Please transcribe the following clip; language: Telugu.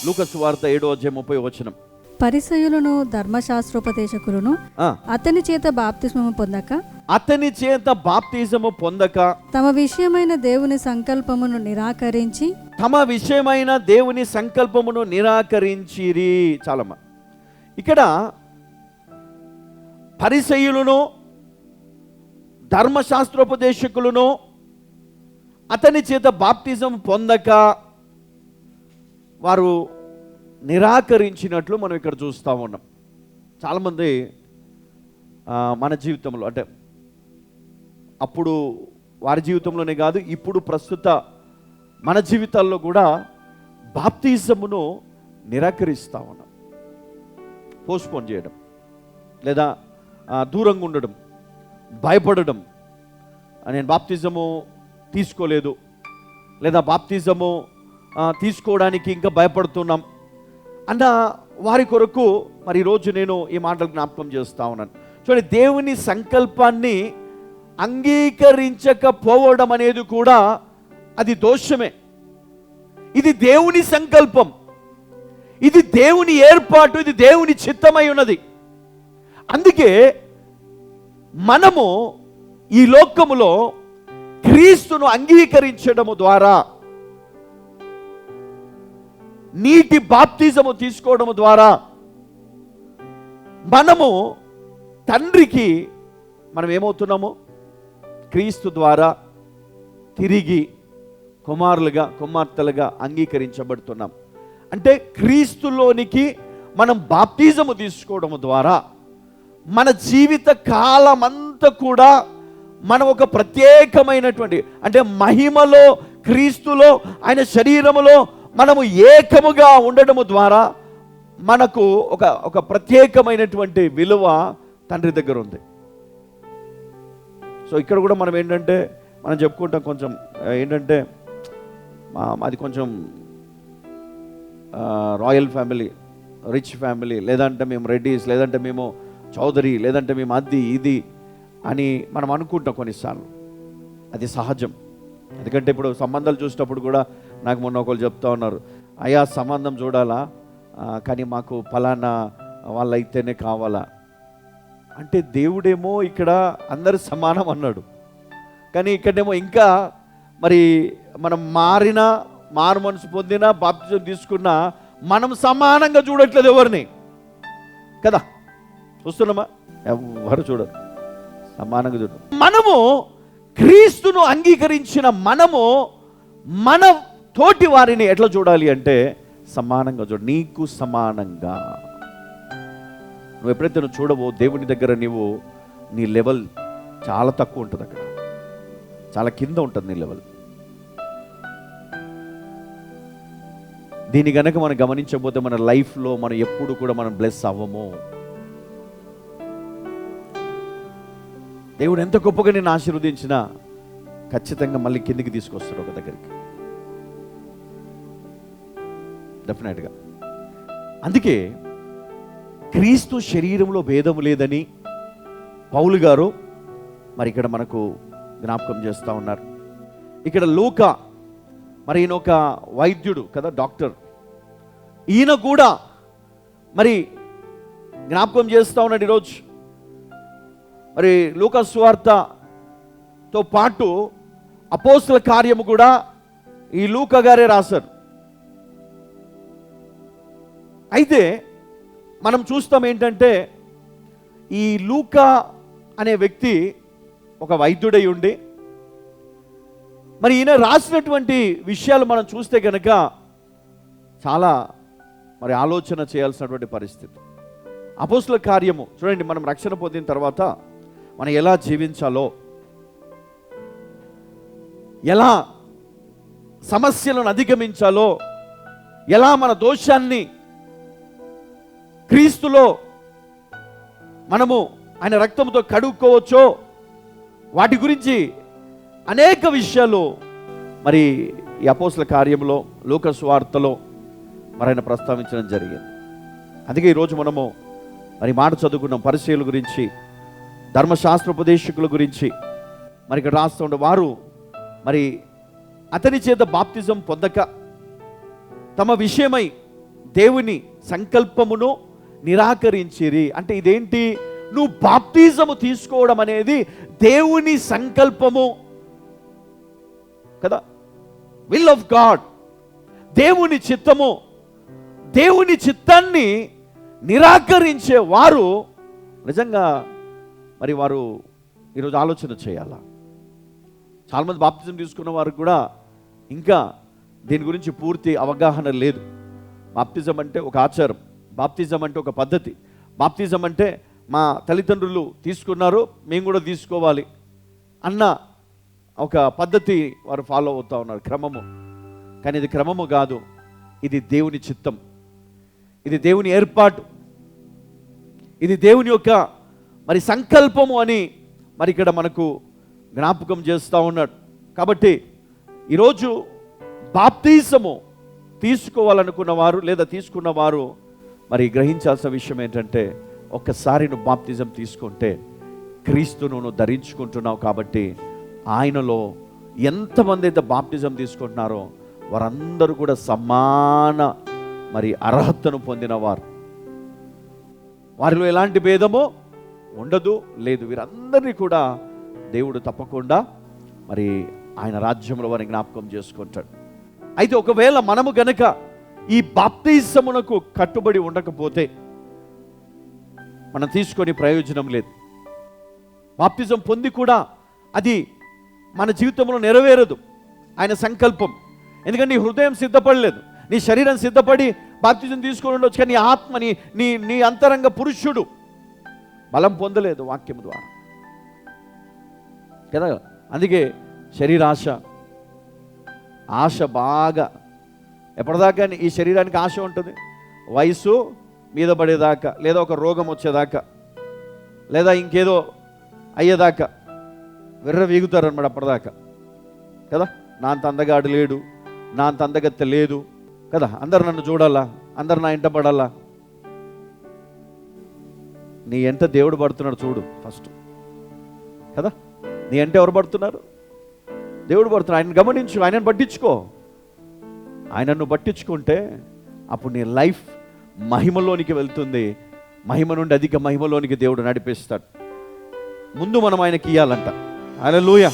లూకా సువార్త 7:30. పరిసయ్యులను ధర్మశాస్త్రోపదేశకులను అతని చేత బాప్తిస్మము పొందక తమ విషయమైన దేవుని సంకల్పమును నిరాకరించిరి. చాలమ్మా, ఇక్కడ పరిసయ్యులను ధర్మశాస్త్రోపదేశకులను అతని చేత బాప్తిజం పొందక వారు నిరాకరించినట్లు మనం ఇక్కడ చూస్తూ ఉన్నాం. చాలామంది మన జీవితంలో, అంటే అప్పుడు వారి జీవితంలోనే కాదు, ఇప్పుడు ప్రస్తుత మన జీవితాల్లో కూడా బాప్తిజమును నిరాకరిస్తూ ఉన్నాం. పోస్ట్పోన్ చేయడం, లేదా దూరంగా ఉండడం, భయపడడం. నేను బాప్తిజము తీసుకోలేదు, లేదా బాప్తిజము తీసుకోవడానికి ఇంకా భయపడుతున్నాం అన్న వారి కొరకు మరి ఈరోజు నేను ఈ మాటలు జ్ఞాపకం చేస్తూ ఉన్నాను. చూడండి, దేవుని సంకల్పాన్ని అంగీకరించకపోవడం అనేది కూడా అది దోషమే. ఇది దేవుని సంకల్పం, ఇది దేవుని ఏర్పాటు, ఇది దేవుని చిత్తమై ఉన్నది. అందుకే మనము ఈ లోకములో క్రీస్తును అంగీకరించడము ద్వారా, నీటి బాప్తిజము తీసుకోవడము ద్వారా మనము తండ్రికి మనం ఏమవుతున్నాము? క్రీస్తు ద్వారా తిరిగి కుమారులుగా, కుమార్తెలుగా అంగీకరించబడుతున్నాం. అంటే క్రీస్తులోనికి మనం బాప్తిజము తీసుకోవడము ద్వారా మన జీవిత కాలమంతా కూడా మనం ఒక ప్రత్యేకమైనటువంటి, అంటే మహిమలో, క్రీస్తులో, ఆయన శరీరములో మనము ఏకముగా ఉండడము ద్వారా మనకు ఒక ప్రత్యేకమైనటువంటి విలువ తండ్రి దగ్గర ఉంది. సో ఇక్కడ కూడా మనం ఏంటంటే, మనం చెప్పుకుంటాం కొంచెం ఏంటంటే, అది కొంచెం రాయల్ ఫ్యామిలీ, రిచ్ ఫ్యామిలీ, లేదంటే మేము రెడ్డీస్, లేదంటే మేము చౌదరి, లేదంటే మేము అది ఇది అని మనం అనుకుంటాం కొన్నిసార్లు. అది సహజం. ఎందుకంటే ఇప్పుడు సంబంధాలు చూసేటప్పుడు కూడా నాకు మొన్న ఒకళ్ళు చెప్తా ఉన్నారు, అయ్యా సంబంధం చూడాలా కానీ మాకు ఫలానా వాళ్ళైతేనే కావాలా అంటే, దేవుడేమో ఇక్కడ అందరు సమానం అన్నాడు, కానీ ఇక్కడేమో ఇంకా మరి మనం మారు మనసు పొందినా, బాప్తిజం తీసుకున్నా మనం సమానంగా చూడట్లేదు ఎవరిని కదా. చూస్తున్నామా? ఎవరు చూడరు, సమానంగా చూడరు. మనము క్రీస్తును అంగీకరించిన మనము మన తోటి వారిని ఎట్లా చూడాలి అంటే సమానంగా చూడ, నీకు సమానంగా. నువ్వు ఎప్పుడైతే నువ్వు చూడవో దేవుని దగ్గర నీ లెవెల్ చాలా తక్కువ ఉంటుంది, అక్కడ చాలా కింద ఉంటుంది నీ లెవెల్. దీన్ని గనక మనం గమనించకపోతే మన లైఫ్లో మనం ఎప్పుడు కూడా మనం బ్లెస్ అవ్వము. దేవుడు ఎంత గొప్పగా నేను ఆశీర్వదించినా ఖచ్చితంగా మళ్ళీ కిందికి తీసుకొస్తాడు ఒక దగ్గరికి, డెఫినెట్గా. అందుకే క్రీస్తు శరీరంలో భేదము లేదని పౌలు గారు మరి ఇక్కడ మనకు జ్ఞాపకం చేస్తూ ఉన్నారు. ఇక్కడ లూకా, మరి ఈయన ఒక వైద్యుడు కదా, డాక్టర్. ఈయన కూడా మరి జ్ఞాపకం చేస్తూ ఉన్నాడు ఈరోజు. మరి లూకా సువార్తతో పాటు అపోస్తల కార్యము కూడా ఈ లూకా గారే రాశారు. అయితే మనం చూస్తాం ఏంటంటే, ఈ లూకా అనే వ్యక్తి ఒక వైద్యుడై ఉండి, మరి ఈయన రాసినటువంటి విషయాలు మనం చూస్తే కనుక చాలా మరి ఆలోచన చేయాల్సినటువంటి పరిస్థితి. అపోస్తల కార్యము చూడండి, మనం రక్షణ పొందిన తర్వాత మనం ఎలా జీవించాలో, ఎలా సమస్యలను అధిగమించాలో, ఎలా మన దోషాన్ని క్రీస్తులో మనము ఆయన రక్తంతో కడుక్కోవచ్చో, వాటి గురించి అనేక విషయాలు మరి ఈ అపోస్తల కార్యంలో, లూకా సువార్తలో మరి ఆయన ప్రస్తావించడం జరిగింది. అందుకే ఈరోజు మనము మరి మాట చదువుకున్నాం, పరిచయుల గురించి, ధర్మశాస్త్రోపదేశకుల గురించి. మరి ఇక్కడ రాస్తుండే వారు మరి అతని చేత బాప్తిజం పొందక తమ విషయమై దేవుని సంకల్పమును నిరాకరించిరి. అంటే ఇదేంటి? నువ్వు బాప్తిజము తీసుకోవడం అనేది దేవుని సంకల్పము కదా, విల్ ఆఫ్ గాడ్, దేవుని చిత్తము. దేవుని చిత్తాన్ని నిరాకరించే వారు నిజంగా మరి వారు ఈరోజు ఆలోచన చేయాలా. చాలామంది బాప్తిజం తీసుకున్న వారికి కూడా ఇంకా దీని గురించి పూర్తి అవగాహన లేదు. బాప్తిజం అంటే ఒక ఆచారం, బాప్తిజం అంటే ఒక పద్ధతి, బాప్తిజం అంటే మా తల్లిదండ్రులు తీసుకున్నారు మేము కూడా తీసుకోవాలి అన్న ఒక పద్ధతి వారు ఫాలో అవుతూ ఉన్నారు, క్రమము. కానీ ఇది క్రమము కాదు, ఇది దేవుని చిత్తం, ఇది దేవుని ఏర్పాటు, ఇది దేవుని యొక్క మరి సంకల్పము అని మరి ఇక్కడ మనకు జ్ఞాపకం చేస్తూ ఉన్నాడు. కాబట్టి ఈరోజు బాప్తిజము తీసుకోవాలనుకున్న వారు లేదా తీసుకున్న వారు మరి గ్రహించాల్సిన విషయం ఏంటంటే, ఒక్కసారి నువ్వు బాప్తిజం తీసుకుంటే క్రీస్తును నువ్వు ధరించుకుంటున్నావు. కాబట్టి ఆయనలో ఎంతమంది అయితే బాప్తిజం తీసుకుంటున్నారో వారందరూ కూడా సమాన మరి అర్హతను పొందినవారు. వారిలో ఎలాంటి భేదమో ఉండదు, లేదు. వీరందరినీ కూడా దేవుడు తప్పకుండా మరి ఆయన రాజ్యంలో వారిని జ్ఞాపకం చేసుకుంటాడు. అయితే ఒకవేళ మనము గనక ఈ బాప్తిజమునకు కట్టుబడి ఉండకపోతే మనం తీసుకొని ప్రయోజనం లేదు. బాప్తిజం పొంది కూడా అది మన జీవితంలో నెరవేరదు ఆయన సంకల్పం. ఎందుకంటే నీ హృదయం సిద్ధపడలేదు, నీ శరీరం సిద్ధపడి బాప్తిజం తీసుకొని ఉండొచ్చు, కానీ నీ ఆత్మ నీ అంతరంగ పురుషుడు బలం పొందలేదు వాక్యం ద్వారా కదా. అందుకే శరీరాశ, ఆశ బాగా ఎప్పటిదాకా ఈ శరీరానికి ఆశ ఉంటుంది, వయసు మీద పడేదాకా, లేదా ఒక రోగం వచ్చేదాకా, లేదా ఇంకేదో అయ్యేదాకా వెర్ర వీగుతారు అన్నమాట అప్పటిదాకా కదా. నా అంత అందగాడు లేడు, నా అంత అందగత్తె లేదు కదా, అందరు నన్ను చూడాలా, అందరు నా ఇంట పడాలా. నీ ఎంట దేవుడు పడుతున్నాడు చూడు ఫస్ట్ కదా. నీ ఎంట ఎవరు పడుతున్నారు? దేవుడు పడుతున్నాడు. ఆయన గమనించు, ఆయనను పట్టించుకో. ఆయనను పట్టించుకుంటే అప్పుడు నీ లైఫ్ మహిమలోనికి వెళ్తుంది. మహిమ నుండి అధిక మహిమలోనికి దేవుడు నడిపిస్తాడు. ముందు మనం ఆయనకి ఇయ్యాలంట. హల్లెలూయా.